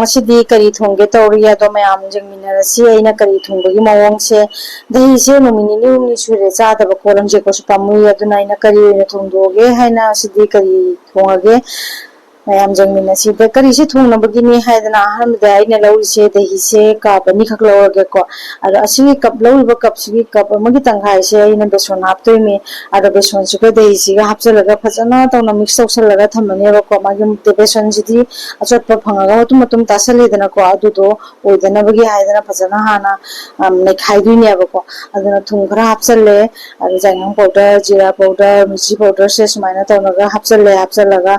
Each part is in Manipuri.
ꯉꯁꯤꯗꯤ ꯀꯔꯤ ꯊꯣꯡꯒꯦ ꯇꯧꯔꯤ ꯑꯗꯣ ꯃꯌꯥꯝ ꯌꯦꯡꯃꯤꯟꯅꯔꯁꯤ ꯑꯩꯅ ꯀꯔꯤ ꯊꯣꯡꯕꯒꯤ ꯃꯑꯣꯡꯁꯦ ꯗहीꯁꯦ ꯅꯨꯃꯤꯠ ꯅꯤꯅꯤ ꯍꯨꯝꯅꯤ ꯁꯨꯔꯦ ꯆꯥꯗꯕ ꯂꯝꯖꯦꯛꯄꯁꯨ ꯄꯥꯝꯃꯨꯏ ꯑꯗꯨꯅ ꯑꯩꯅ ꯀꯔꯤ ꯑꯣꯏꯅ ꯊꯣꯡꯗꯣꯛꯑꯒꯦ ꯍꯥꯏꯅ ꯁꯤꯗꯤ ꯀꯔꯤ ꯊꯣꯡꯉꯒꯦ ꯃꯌꯥꯝ ꯌꯦꯡꯃꯤꯟꯅꯁꯤ ꯀꯔꯤꯁꯦ ꯊꯣꯡꯅꯕꯒꯤꯅꯤ ꯍꯥꯏꯗꯅ ꯑꯍꯥꯟꯕꯗ ꯑꯩꯅ ꯂꯧꯔꯤꯁꯦ ꯗहीꯁꯦ ꯀꯞ ꯑꯅꯤꯈꯛ ꯂꯧꯔꯒꯦꯀꯣ ꯑꯗꯣ ꯑꯁꯤꯒꯤ ꯀꯞ ꯂꯧꯔꯤꯕ ꯀꯞꯁꯤꯒꯤ ꯀꯞ ꯑꯃꯒꯤ ꯇꯪꯈꯥꯏꯁꯦ ꯑꯩꯅ ꯕꯦꯁꯣꯟ ꯍꯥꯞꯇꯣꯏꯅꯤ ꯑꯗꯣ ꯕꯦꯁꯣꯟꯁꯤꯒ ꯗहीꯁꯤꯒ ꯍꯥꯞꯆꯤꯜꯂꯒ ꯐꯖꯅ ꯇꯧꯅ ꯃꯤꯛꯁ ꯇꯧꯁꯜꯂꯒ ꯊꯝꯃꯅꯦꯕꯀꯣ ꯃꯥꯒꯤ ꯕꯦꯁꯣꯟꯁꯤꯗꯤ ꯑꯆꯣꯠꯄ ꯐꯪꯉꯒ ꯃꯇꯨꯝ ꯇꯥꯁꯜꯂꯤꯗꯅꯀꯣ ꯑꯗꯨꯗꯣ ꯑꯣꯏꯗꯅꯕꯒꯤ ꯍꯥꯏꯗꯅ ꯐꯖꯅ ꯍꯥꯟꯅ ꯅꯩꯈꯥꯏꯗꯣꯏꯅꯦꯕꯀꯣ ꯑꯗꯨꯅ ꯊꯨꯝ ꯈꯔ ꯍꯥꯞꯆꯜꯂꯦ ꯑꯗꯨ ꯌꯥꯏꯉꯪ ꯄꯥꯎꯗꯔ ꯖꯤꯔꯥ ꯄꯥꯎꯗꯔ ꯃꯤꯔꯆꯤ ꯄꯥꯎꯗꯔꯁꯦ ꯁꯨꯃꯥꯏꯅ ꯇꯧꯔꯒ ꯍꯥꯞꯆꯜꯂꯒ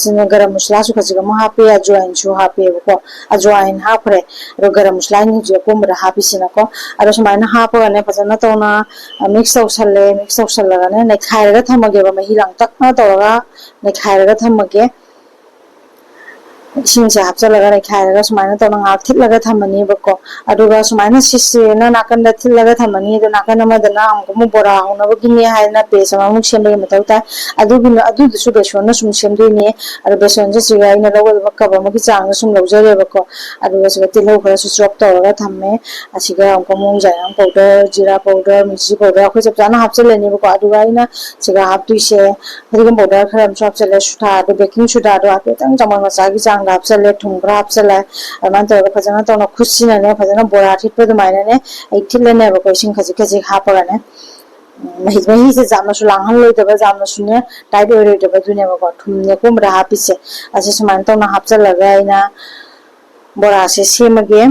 ꯁꯤꯅ ꯒꯔꯝ ꯃꯁꯂꯥꯁꯨ ꯈꯖꯤꯛ ꯑꯃ ꯍꯥꯞꯄꯦ ꯑꯖꯋꯥꯏꯟꯁꯨ ꯍꯥꯞꯄꯦꯕꯀꯣ ꯑꯖꯋꯥꯏꯟ ꯍꯥꯞꯈ꯭ꯔꯦ ꯑꯗꯣ ꯒꯔꯝ ꯃꯁꯂꯥ ꯍꯧꯖꯤꯛ ꯑꯀꯣꯟꯕꯗ ꯍꯥꯞꯄꯤꯁꯤꯅꯀꯣ ꯑꯗꯣ ꯁꯨꯃꯥꯏꯅ ꯍꯥꯞꯄꯒꯅꯦ ꯐꯖꯅ ꯇꯧꯅ ꯃꯤꯛꯁ ꯇꯧꯁꯜꯂꯦ ꯃꯤꯛꯁ ꯇꯧꯁꯜꯂꯒꯅꯦ ꯅꯩꯈꯥꯏꯔꯒ ꯊꯝꯃꯒꯦꯕ ꯃꯍꯤ ꯂꯥꯡꯇꯛꯅ ꯇꯧꯔꯒ ꯅꯩꯈꯥꯏꯔꯒ ꯊꯝꯃꯒꯦ इसिंसे हापचलगा नैखायरगा सुमायना तौना ngak thitlaga thamani bako aduga sumaina sisena nakanda thitlaga thamani do nakana madana amgumu bora haunaba gini haina pesa mamuk sembe matauta adu su besona sum semdoini adu besonje siga ina lawal bakaba magi chang sum lawjare bako aduga siga tilau khara su chop tawraga thamme asiga amgumu jayang powder jira powder mirchi powder khoi chapchana hapchalani bako aduga ina siga haptuise adiga powder khara am hapchale suta adu baking soda adu apetang jamal masagi chang hapchale thum khara hapchale aman tawra fajana tawna khusina ne fajana bora thitpa dumaina ne ai thilane bako ising khaji khaji hapaga ne mahi se jamna su langhal loidaba jamna sune tight oidaba dune bako thumne komra hapise asi suman tawna hapchalaga ina bora se semage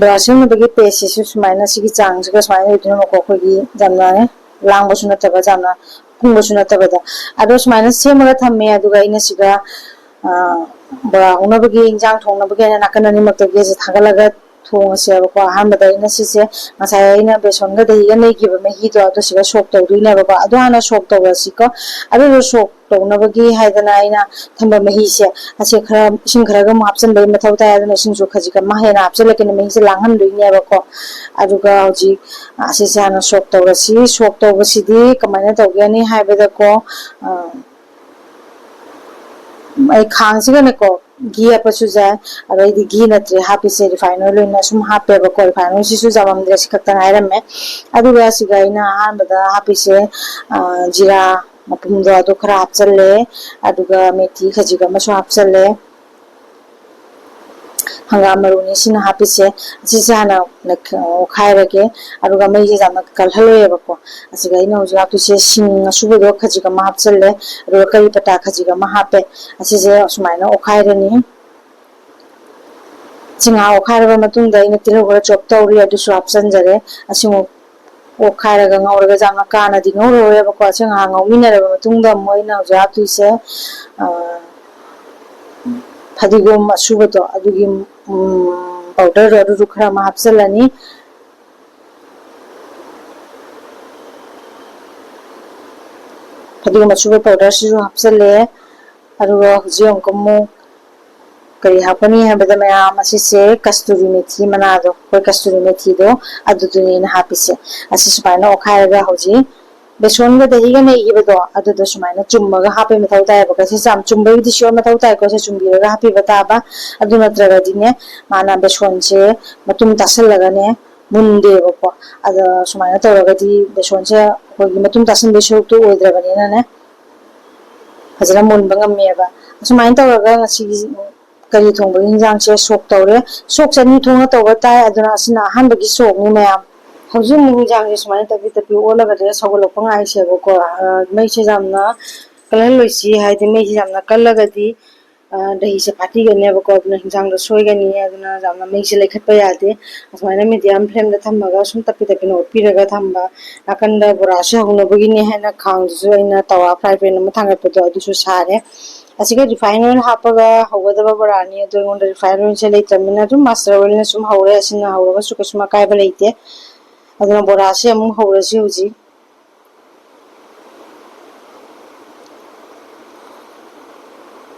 ब्रासिंग बगी पेस्ट से सुमाइना सिगी चांग से सुमाइना इदुन मको खोगी jamna ne langba suna taba jamna kungba suna taba da ado sumaina semaga thamme aduga ina siga bora una bagi injang thongna bagi na nakana ni makta ge se thagalaga thong se ba ko ahambada ina sise ngasai ina beson ga dahi ga nei giba mehi to ado siga sok tawduina ba ko ado ana sok tawra siko ado sok tawna bagi haidana ina thamba mehi se ase khara sing khara ga mapsan bai mathau ta adana sing ju khaji ka ma hena apsele ke mehi se langhan duine ba ko aduga hoji ase se ana sok tawra si sok tawba sidi kamaina tawgani haibada ko ai khang siga ne ko घी अपसु जाय अरैदि घी नत्रे हापिसे रिफाइन ऑयल न सुम हापे बको रिफाइन ऑयल सिसु जाबम द्रेस खक्ता आइरमे अदुगा सिगाइना हानबदा हापिसे जीरा मपुम दो अदु खरा हापचले अदुगा मेथी खजिगा मसु हापचले हंगाम मरुनी सिना हापिसे सिसे हाना खायरगे अदुगा मैजे जाना कलहलोय बको असिगा इना उजु हापिसे सिंग सुबदो खजिगा मा हापचले अदुगा करी पत्ता खजिगा मा हापे असिसे सुमाइना ओखायरनी चिंगा ओखायरबा मतुंगदा इना तिलो खरा चॉप तौरी अदुसु हापचनजरे असिमो ओखायरगा ngawraga jamna kana di ngawroye bako चिंगा ngawminaraba matungda moina uju haptuise फदिगोम असुबतो अदुगी पाउडर अदु खरा मा हापचलनी फदिगोम असुब पाउडर सिजु हापचले अदुगा हुजी अंकमो करी हापनी हबदा मयाम असिसे कस्तूरी मेथी मनादो कोई कस्तूरी मेथी दो अदुदुनी ना हापिसे असि सुबाइना ओखायरगा हुजी बेसन गा दही गा nei gibado adudo sumaina chummaga hape mathau tai baka se cham chumbai di sure mathau tai ko se chumbiraga hapi bataba adu natraga dine mana beson se matum tasallaga ne munde bako ada sumaina tawraga di beson se hogi matum tasan beso to oidrabani na ne hajara munba ngammeba sumaina tawraga ngasi kari thongba injang se sok tawre sok chani thonga tawba tai aduna asina hanbagi sok ni mayam हौजी मुंजांग जे सुमाने तबि तबि ओलगा दे सगोलप ngai se bako mai se jamna colour लोइसी हाइदि mai se jamna कलगदी दही से फाटी गने बको अदुना हिंजांग द सोय गनी अदुना jamna mai se लेखतपा यादे असमाने मीडियम फ्लेम द थमगा सुम तपि तपि नो पिरगा थमबा नाकंदा बोरा से हुनो बगिनी हैना खांग जो इना तवा फ्राई पैन म थांगपदो अदुसु सारे असिगा रिफाइन ऑयल हापगा हौगदबा बोरानी अदु गोंड रिफाइन ऑयल से लेतमिना दु मास्टर ऑयल ने सुम हौरे असिना हौरगा सुकसुमा कायबा लेते अदुना बोरा से अमु हौरसी हुजी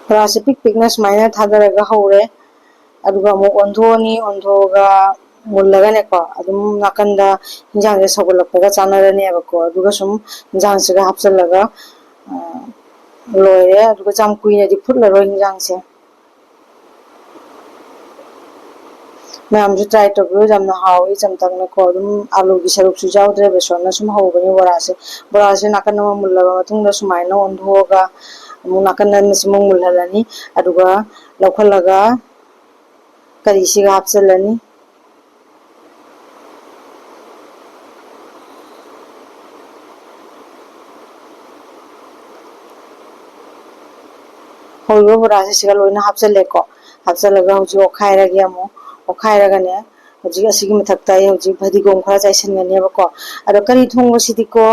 बोरा से पिक पिकना सुमाइना थादरगा हौरे अदुगा अमु ओंधोनी ओंधोगा मुल्लगा नेको अदुम नाकंदा हिंजांग से सगोलपगा चानरने बको अदुगा सुम हिंजांग से हापचलगा लोरे अदुगा जाम कुइनादि फुटलरोय हिंजांगसे मैम ट्राई तौर हावी चमतंग को आलू की सरुक जाऊद्रे बेसोन सूम हौबनी बोरासे नाकन मुल्लब सूमायन ओंधोगा नाकन मुल्हलनी लौखलगा करीसिगा हापचलनी होइबो बोरासे सिगा लोइना हापचलेको हापचलगा हुजी ओखाइरगे अमु ओखाइरगने हुजी असिगी मथक्ता हुजी फदिगोम खरा चाइसनगनेबको अदो करी थोंगसिदिको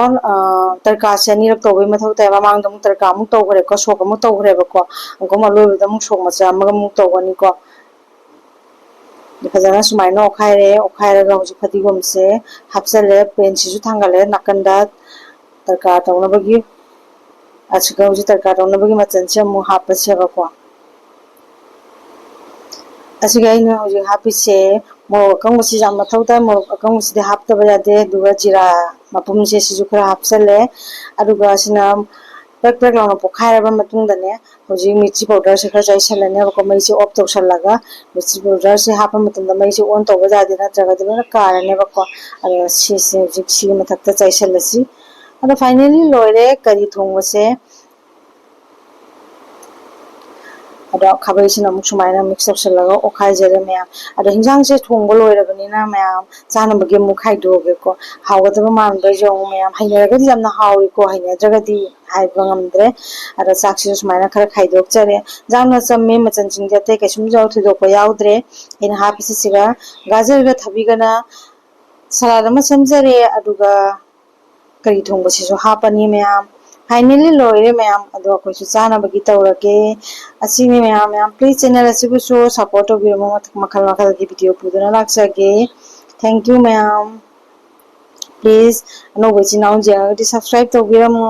तरका से अनिरक तौबे मथौ ताइ ममांग दमु तरका मु तौगरेको सोक मु तौगरेबको अंको मलोइबदा मु सोक मचा अमगा मु तौगनिको फजना सुमाइना ओखाइरे ओखाइरगा हुजी फदिगोम से हापचले पेन सिजु थांगले नाकंदा तरका तौनबगी अचगा हुजी तरका तौनबगी मचन से मु हापसेबको असिगा इन हुजी हापिसे मोरक अकंगसी जाम मथौ ताइ मोरक अकंगसी हापतबा यादे दुगा जीरा मपुम से सिजु खरा हापचले अदुगा सिना पेक पेक लाउना पोखाइरबा मतुंगदने हुजी मिर्ची पाउडर से खरा चाइसलने बको मैसे ऑफ तौसलगा मिर्ची पाउडर से हापा मतुंदा मैसे ऑन तौबा जादे नत्रगा दिना कारने बको अदो सिसे हुजी सिगी मथक्ता चाइसलसी अदो फाइनली लोइरे करी थोंगबसे अदो खाबैसिना अमुक सुमाइना मिक्स तौसलगा ओखाइजरे मैम अदो हिंजांग से थोंबो लोइरबनिना मैम चानबगे अमुक खाइदोगेको हावगदबा मानबा जो मैम हाइनरगदि यामना हावरिको हाइनद्रगदि हाइबा ngamdre अदो चाकसिसु सुमाइना खरा खाइदोगचरे जामना चम्मे मचन चिंगदे अतै कैसुम जाउ थुदोको याउद्रे इन हापिसि सिगा गाजरगा थबिगना सलाद अमा सेमजरे अदुगा करी थोंबसिसु हापनी मैम फाइनली लोइरे मैम अदो अखोइसु चानबगी तौरके असिनी मैम प्लीज चैनल असिबुसु सपोर्ट तौबिरमो मखल मखल की वीडियो पुदुना लाक्सगे थैंक यू मैम प्लीज अनोबो चिनाउ जेंगदि सब्सक्राइब तौबिरमो